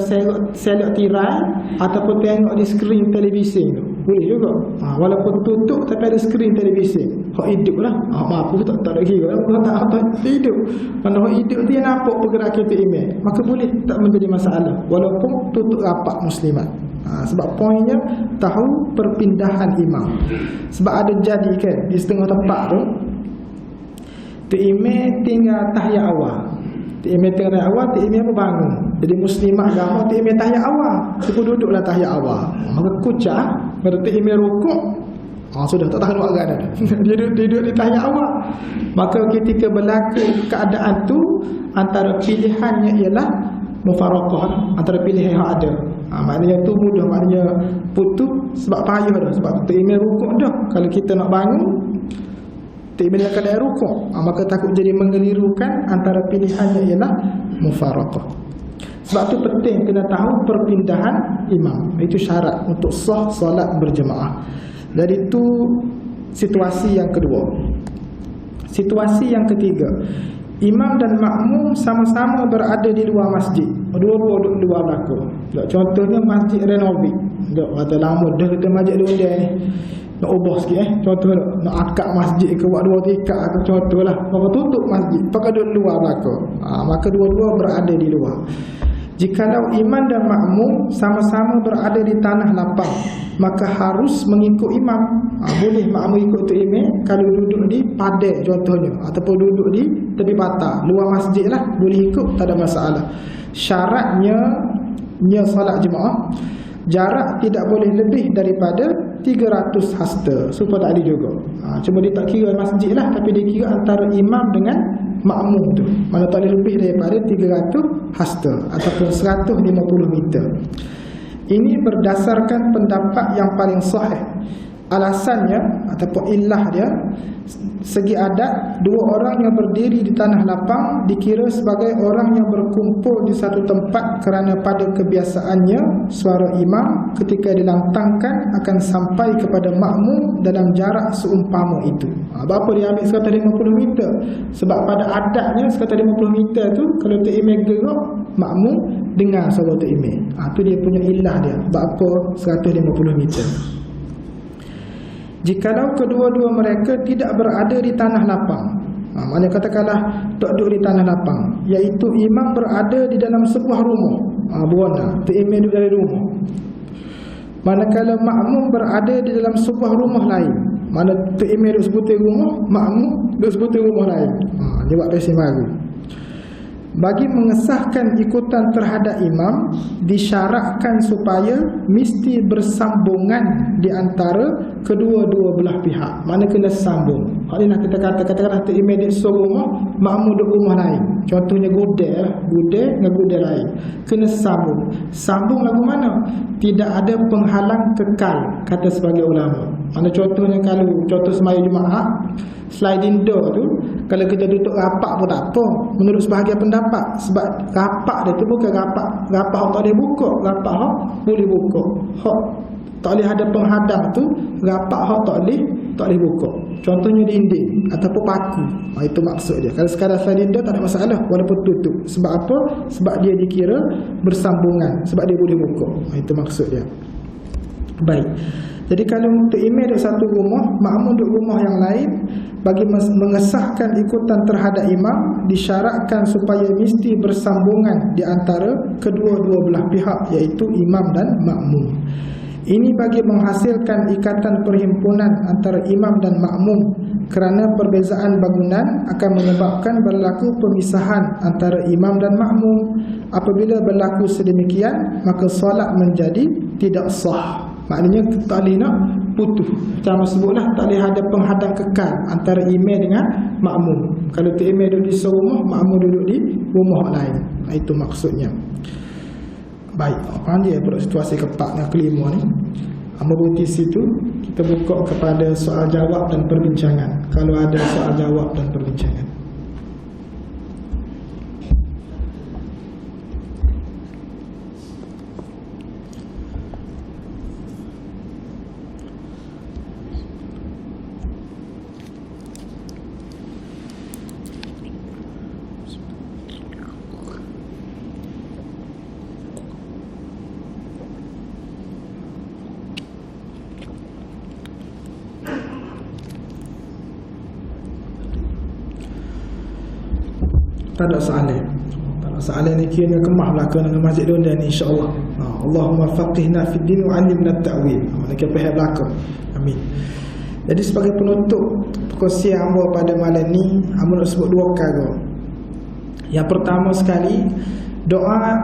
selok tirai ataupun tengok di skrin televisyen tu. Boleh juga. Walaupun tutup tapi ada skrin televisyen. Hak hidup lah. Mampu tak ada kira. Tak hidup. Mana hak hidup dia nampak pergerakan tu imam, maka boleh, tak menjadi masalah walaupun tutup rapat muslimat. Sebab poinnya tahu perpindahan imam. Sebab ada jadi kan di setengah tempat tu imam tinggal tahiyat awal. Imam tahiyat awal, imam bangun. Jadi muslimah agama imam tahiyat awal, siapa duduklah tahiyat awal. Maka kucah berarti imam rukuk. Sudah tak tahan buat agak dah. Dia duduk di tahiyat awal. Maka ketika berlaku keadaan tu, antara pilihannya ialah mufaraqah, antara pilihan yang ada. Maknanya tu mudah, maknanya putus sebab payah dah, sebab tu imam rukuk dah. Kalau kita nak bangun, imam dalam keadaan rukuk, maka takut jadi mengelirukan. Antara pilihannya ialah mufaraqah. Sebab tu penting kena tahu perpindahan imam. Itu syarat untuk sah solat berjemaah. Dari itu situasi yang kedua. Situasi yang ketiga, imam dan makmum sama-sama berada di luar masjid, dua-dua duduk luar belakang. Contohnya masjid renovit, kata lama dah kita masjid dua dia ni nak ubah sikit contoh nak akad masjid ke buat dua tingkat ke, contohlah maka tutup masjid pakai duduk luar belakang, maka dua-dua berada di luar. Jikalau imam dan makmum sama-sama berada di tanah lapang, maka harus mengikut imam. Boleh makmum ikut tu imam kalau duduk di padang contohnya, ataupun duduk di tepi patah luar masjid lah, boleh ikut, tak ada masalah. Syaratnya solat jemaah, jarak tidak boleh lebih daripada 300 hasta. Supaya tak ada juga, cuma dia tak kira masjid lah, tapi dia kira antara imam dengan makmum tu, mana tak boleh lebih daripada 300 hasta ataupun 150 meter. Ini berdasarkan pendapat yang paling sahih. Alasannya ataupun illah dia, segi adat, dua orang yang berdiri di tanah lapang dikira sebagai orang yang berkumpul di satu tempat, kerana pada kebiasaannya suara imam ketika dilantangkan akan sampai kepada makmum dalam jarak seumpama itu. Berapa dia ambil 150 meter? Sebab pada adatnya 150 meter tu kalau Tok Imam gerak, makmum dengar suara Tok Imam. Itu dia punya illah dia, berapa 150 meter. Jikalau kedua-dua mereka tidak berada di tanah lapang, mana katakanlah tak duduk di tanah lapang, iaitu imam berada di dalam sebuah rumah, buana tu imam duduk dari rumah, manakala makmum berada di dalam sebuah rumah lain, mana tu imam duduk sebutir rumah, makmum duduk sebutir rumah lain. Dia buat versi baru. Bagi mengesahkan ikutan terhadap imam, disyaratkan supaya mesti bersambungan di antara kedua-dua belah pihak. Mana kena sambung. Hal ini kita katakanlah tu imam di sebuah rumah, makmum duduk rumah lain. Contohnya gudang lah, gudang dengan gudang lain. Kena sambung. Sambung lagu mana? Tidak ada penghalang kekal, kata sebagai ulama. Mana contohnya kalau contoh semaya Jumaat, sliding door tu, kalau kita duduk rapat pun tak apa menurut sebahagian pendapat, sebab rapat dia tu bukan rapat hak tak boleh buka, rapat hak boleh buka, hak tak boleh ada penghadang tu, rapat hak tak boleh buka. Contohnya dinding ataupun paku, itu maksud dia. Kalau sekadar sliding door tak ada masalah walaupun tutup. Sebab apa? Sebab dia dikira bersambungan, sebab dia boleh buka. Itu maksud dia. Baik. Jadi kalau untuk imam duduk satu rumah, makmum duduk rumah yang lain, bagi mengesahkan ikutan terhadap imam, disyaratkan supaya mesti bersambungan di antara kedua-dua belah pihak, iaitu imam dan makmum. Ini bagi menghasilkan ikatan perhimpunan antara imam dan makmum, kerana perbezaan bangunan akan menyebabkan berlaku pemisahan antara imam dan makmum. Apabila berlaku sedemikian, maka solat menjadi tidak sah. Maknanya tak boleh nak putus. Macam sebutlah, tak boleh ada penghadang kekal antara imam dengan makmum. Kalau tu imam duduk di serumah, makmum duduk di rumah lain. Itu maksudnya. Baik, panjang pada situasi keempat dan kelima ni. Berhenti situ, kita buka kepada soal jawab dan perbincangan. Kalau ada soal jawab dan perbincangan. Tak ada soalan. Tak ada soalan ni kira kemah belakang dengan masjid Dondan ni, insya-Allah. Allahumma faqihna fid din wa 'allimna at-ta'wil. Mereka pihak belakang. Amin. Jadi sebagai penutup perkongsian hamba pada malam ni, hamba nak sebut dua perkara. Yang pertama sekali, doa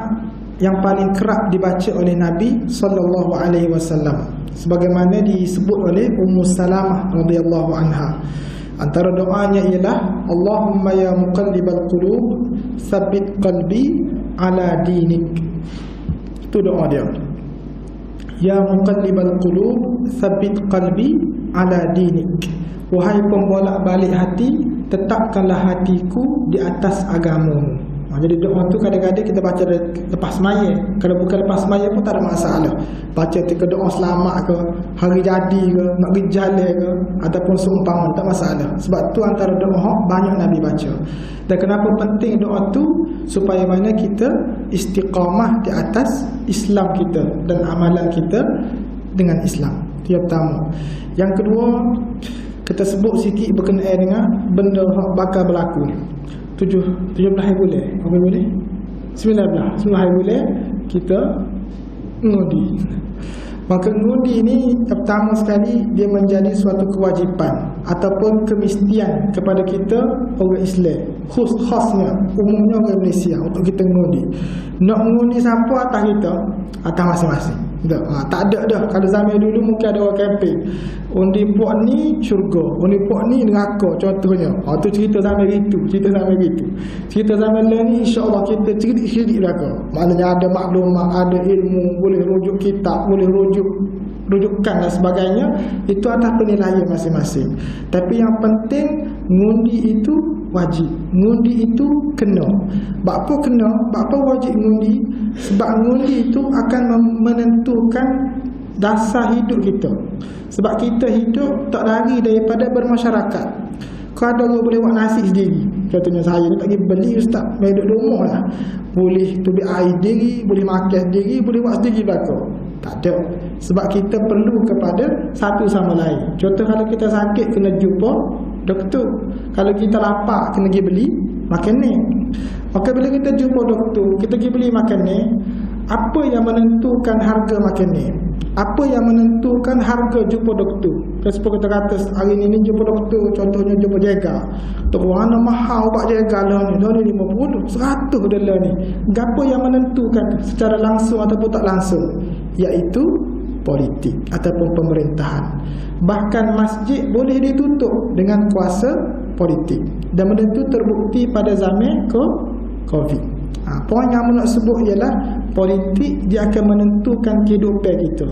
yang paling kerap dibaca oleh Nabi sallallahu alaihi wasallam, sebagaimana disebut oleh Ummu Salamah radhiyallahu anha. Antara doanya ialah Allahumma ya muqallibal qulub tsabbit qalbi ala dinik. Itu doa dia. Ya muqallibal qulub tsabbit qalbi ala dinik. Wahai pembolak-balik hati, tetapkanlah hatiku di atas agamamu. Jadi doa tu kadang-kadang kita baca lepas semaya. Kalau bukan lepas semaya pun tak ada masalah. Baca ketika doa selamat ke, hari jadi ke, nak pergi jalan ke, ataupun seumpama, tak masalah. Sebab tu antara doa banyak Nabi baca. Dan kenapa penting doa tu? Supaya mana kita istiqamah di atas Islam kita dan amalan kita dengan Islam. Itu yang pertama. Yang kedua, kita sebut sikit berkenaan dengan benda yang bakal berlaku. 17 hari bulan. Apa boleh? 19 hari bulan kita ngundi. Maka ngundi ini pertama sekali dia menjadi suatu kewajipan ataupun kemestian kepada kita orang Islam, khasnya umumnya orang Malaysia, untuk kita ngundi. Nak ngundi siapa atas kita? Atas masing-masing. Tak ada dah. Kalau zaman dulu mungkin ada orang kempen, undi puak ni syurga, undi puak ni neraka contohnya. Tu cerita zaman itu, cerita zaman itu. Cerita zaman lain ni insya-Allah kita cerdik neraka. Maknanya ada maklumat, ada ilmu, boleh rujuk kitab, boleh rujukan dan sebagainya. Itu atas penilaian masing-masing. Tapi yang penting ngundi itu wajib. Ngundi itu kena. Apa kena? Apa wajib ngundi? Sebab ngundi itu akan menentukan dasar hidup kita. Sebab kita hidup tak lari daripada bermasyarakat. Kau ada orang boleh buat nasi sendiri. Contohnya saya ni tak pergi beli ustaz, main duduk rumah lah. Boleh tubi air sendiri, boleh makan sendiri, boleh buat sendiri belakang. Tak ada. Sebab kita perlu kepada satu sama lain. Contoh kalau kita sakit kena jumpa doktor. Kalau kita lapar kena pergi beli makanan. Maka bila kita jumpa doktor, kita pergi beli makanan, apa yang menentukan harga makanan? Apa yang menentukan harga jumpa doktor? Kalau kita kata hari ini jumpa doktor, contohnya jumpa jaga. Tok mana mahal ubat jaga lah ni. Dah ni 50, 100 dolar ni. Apa yang menentukan secara langsung ataupun tak langsung? Iaitu politik ataupun pemerintahan. Bahkan masjid boleh ditutup dengan kuasa politik. Dan benda itu terbukti pada zaman COVID. Poin yang nak sebut ialah politik dia akan menentukan kehidupan kita.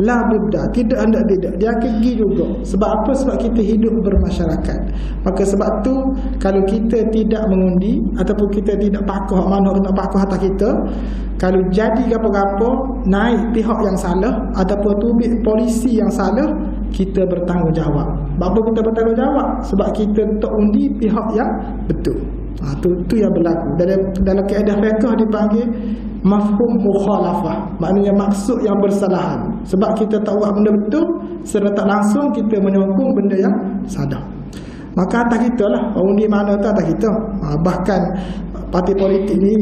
La budda, tidak hendak tidak, dia akan pergi juga. Sebab apa? Sebab kita hidup bermasyarakat. Maka sebab tu kalau kita tidak mengundi ataupun kita tidak pakuh mana kita pakuh atas kita, kalau jadi apa-apa naik pihak yang salah ataupun tubik polisi yang salah, kita bertanggungjawab. Apa kita bertanggungjawab? Sebab kita tak undi pihak yang betul. Tu yang berlaku. Dalam kaedah fiqh dipanggil mafhum mukhalafah. Maknanya maksud yang bersalahan. Sebab kita tak buat benda betul, secara tak langsung kita menyokong benda yang salah. Maka atas kita lah. Undi mana tu atas kita. Bahkan parti politik ni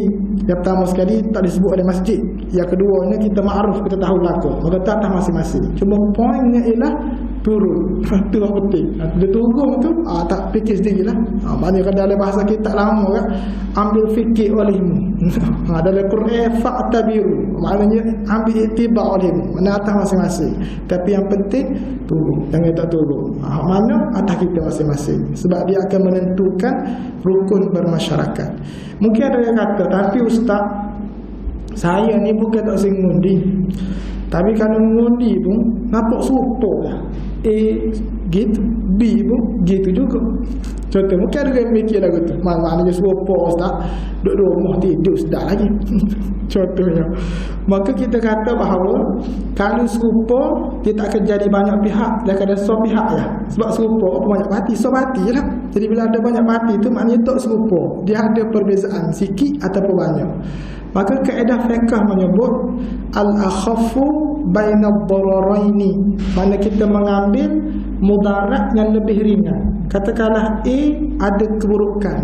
yang pertama sekali tak disebut oleh masjid. Yang keduanya kita ma'ruf, kita tahu belakang. Maka tak atas masing-masing. Cuma poinnya ialah turun. Itu yang penting. Dia turun tu tak fikir sendiri lah. Maknanya kan dalam bahasa kita lama kan, ambil fikir olehmu. Dalam Quran fa'tabiru, maknanya ambil iktibar olehmu. Mana atas masing-masing. Tapi yang penting turun, jangan tak turun. Mana atas kita masing-masing. Sebab dia akan menentukan rukun bermasyarakat. Mungkin ada yang kata, tapi ustaz, saya ni bukan tak sing ngundi. Tapi kalau ngundi pun nampak serupa lah. A gitu, B pun gitu juga. Contoh, mungkin ada yang mikir lagu tu, maknanya serupa ustaz, duduk rumah tidur sedap lagi. Contohnya. Maka kita kata bahawa kalau serupa, dia tak akan jadi banyak pihak, dia akan ada sebuah pihak lah. Sebab serupa apa banyak parti, sebuah parti lah. Jadi bila ada banyak parti tu maknanya tak serupa, dia ada perbezaan sikit ataupun banyak. Maka kaedah fiqh menyebut al-akhaffu bainad dararaini, mana kita mengambil mudarat yang lebih ringan. Katakanlah A ada keburukan,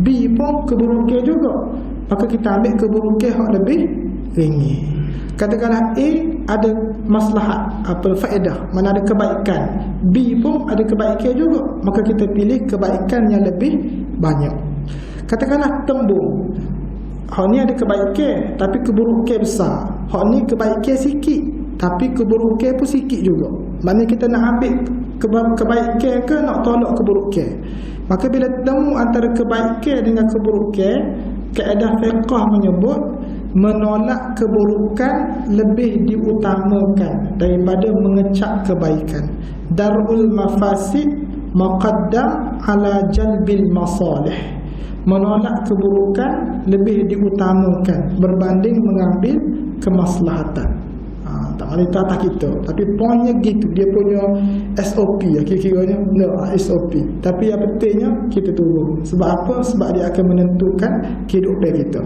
B pun keburukan juga, maka kita ambil keburukan yang lebih ringan. Katakanlah A ada maslahat, faedah, mana ada kebaikan, B pun ada kebaikan juga, maka kita pilih kebaikan yang lebih banyak. Katakanlah tembung, hak ni ada kebaikan tapi keburukan besar, hak ni kebaikan sikit tapi keburukan pun sikit juga. Maknanya kita nak ambil kebaikan ke nak tolak keburukan. Maka bila temu antara kebaikan dengan keburukan, kaedah fiqh menyebut menolak keburukan lebih diutamakan daripada mengecap kebaikan. Darul mafasid maqaddam ala jalbil masalih. Menolak keburukan lebih diutamakan berbanding mengambil kemaslahatan. Tak boleh tak kita. Tapi poinnya gitu, dia punya SOP ya, kira-kiranya SOP. Tapi yang pentingnya kita tunggu. Sebab apa? Sebab dia akan menentukan kehidupan kita.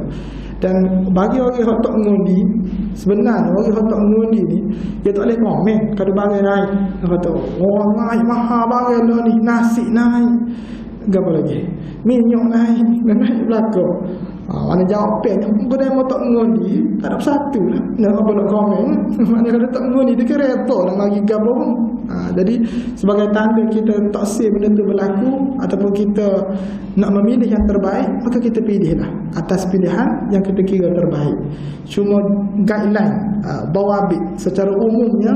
Dan bagi orang yang tak mengundi, sebenarnya orang yang tak mengundi ni, dia tak boleh komen kalau barang naik. Dia kata, oh naik mahal barang dah ni, nasi naik, apa lagi, minyak naik belakang. Mana jawab pen, kau dah mau tak mengundi, tak ada satu lah. Nak apa nak komen? Mana kalau tak mengundi, dia kira repot nak bagi gapo pun. Jadi sebagai tanda kita tak sah benda tu berlaku ataupun kita nak memilih yang terbaik, maka kita pilihlah atas pilihan yang kita kira terbaik. Cuma guideline, bawabit secara umumnya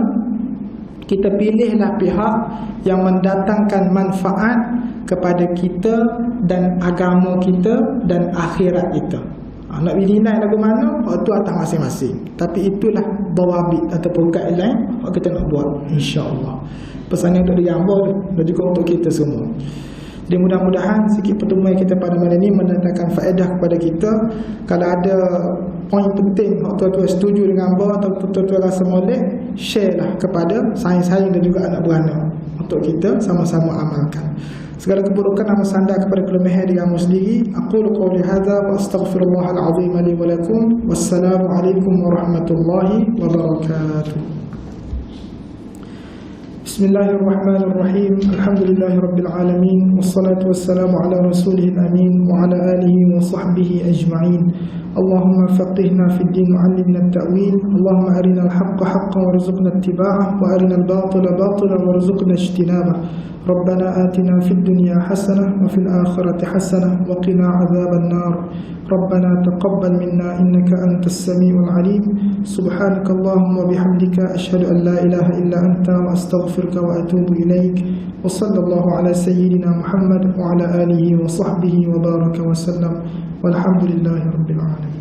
kita pilihlah pihak yang mendatangkan manfaat kepada kita dan agama kita dan akhirat kita. Nak pilih nilai lagu mana, itu atas masing-masing. Tapi itulah bawabit ataupun guideline yang kita nak buat, insya-Allah. Pesan yang untuk digambar dan juga untuk kita semua. Jadi mudah-mudahan sikit pertemuan kita pada malam ini mendatangkan faedah kepada kita. Kalau ada poin penting tuan-tuan setuju dengan apa atau tuan-tuan rasa molek, share lah kepada saing-saing dan juga anak beranak untuk kita sama-sama amalkan. Segala keburukan nama sandar kepada kelemahan diri kamu sendiri. Aqulu qawli hadza wa astaghfirullahal azim li wa lakum. Wassalamu alaikum warahmatullahi wabarakatuh. Bismillahirrahmanirrahim. Alhamdulillahirabbil alamin wassalatu wassalamu ala rasulihil amin wa ala alihi wa sahbihi ajma'in. Allahumma faqihna fid din wa 'allimna at-ta'wil. Allahumma arina al-haqqa haqqan warzuqna ittiba'ah wa arina al-batila batilan warzuqna ijtinabah. Rabbana atina fid dunya hasanah wa fil akhirati hasanah wa qina 'adzaban nar. Rabbana taqabbal minna innaka antas samiul 'alim. Subhanakallahumma bihamdika asyhadu an la ilaha illa anta wa astaghfiruka wa atubu ilaik. Wa sallallahu ala sayyidina Muhammad wa ala alihi wa sahbihi wa baraka wa sallam. Walhamdulillahirabbil alamin.